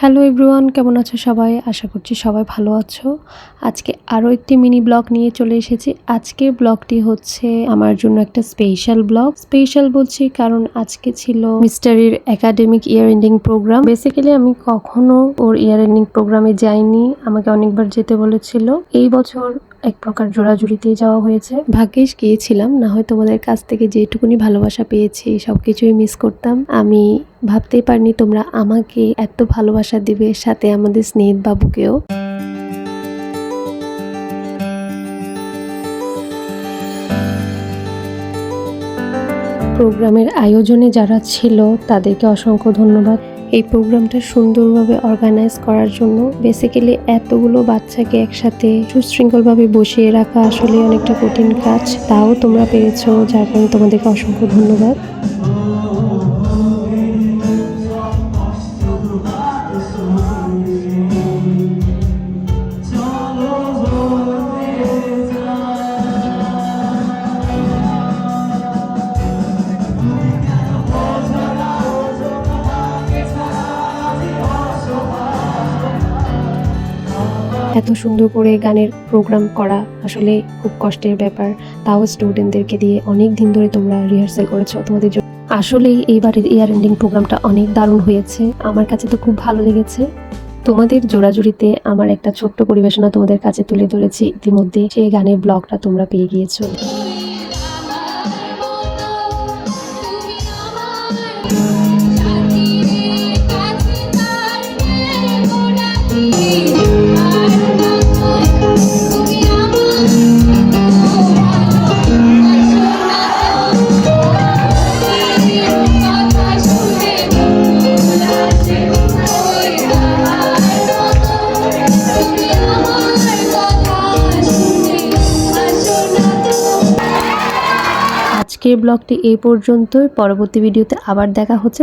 Hello everyone, কেমন আছো সবাই? আশা করছি সবাই ভালো আছো। আজকে আরও একটি মিনি ব্লগ নিয়ে চলে এসেছি। আজকের ব্লগটি হচ্ছে আমার জন্য একটা স্পেশাল ব্লগ। স্পেশাল বলছি কারণ আজকে ছিল মিস্টারির academic year ending programme. Basically আমি কখনো ওর ইয়ার এন্ডিং প্রোগ্রামে যাইনি, আমাকে অনেকবার যেতে বলেছিল। এই বছর এক প্রকার জোড়াজুড়িতেই যাওয়া হয়েছে। ভাগ্যিস গিয়েছিলাম, না হয় তোমাদের কাছ থেকে যেটুকুনি ভালোবাসা পেয়েছি সবকিছুই মিস করতাম। আমি ভাবতেই পারিনি তোমরা আমাকে এত ভালোবাসা দিবে, সাথে আমাদের স্নেহ বাবুকেও। প্রোগ্রামের আয়োজনে যারা ছিল তাদেরকে অসংখ্য ধন্যবাদ। এই প্রোগ্রামটা সুন্দরভাবে অর্গানাইজ করার জন্য। বেসিক্যালি এতগুলো বাচ্চাকে একসাথে সুশৃঙ্খলভাবে বসিয়ে রাখা আসলে অনেকটা কঠিন কাজ, তাও তোমরা পেরেছো, যার কারণে তোমাদেরকে অসংখ্য ধন্যবাদ। এত সুন্দর করে গানের প্রোগ্রাম করা আসলে খুব কষ্টের ব্যাপার, তাও স্টুডেন্টদেরকে দিয়ে অনেক দিন ধরে তোমরা রিহার্সাল করেছো। তোমাদের আসলেই এইবারের ইয়ার এন্ডিং প্রোগ্রামটা অনেক দারুণ হয়েছে, আমার কাছে তো খুব ভালো লেগেছে। তোমাদের জোড়াজুড়িতে আমার একটা ছোট্ট পরিবেশনা তোমাদের কাছে তুলে ধরেছি ইতিমধ্যে, সেই গানের ব্লগটা তোমরা পেয়ে গিয়েছো। আজকের ব্লগটি এই পর্যন্তই। পরবর্তী ভিডিওতে আবার দেখা হচ্ছে।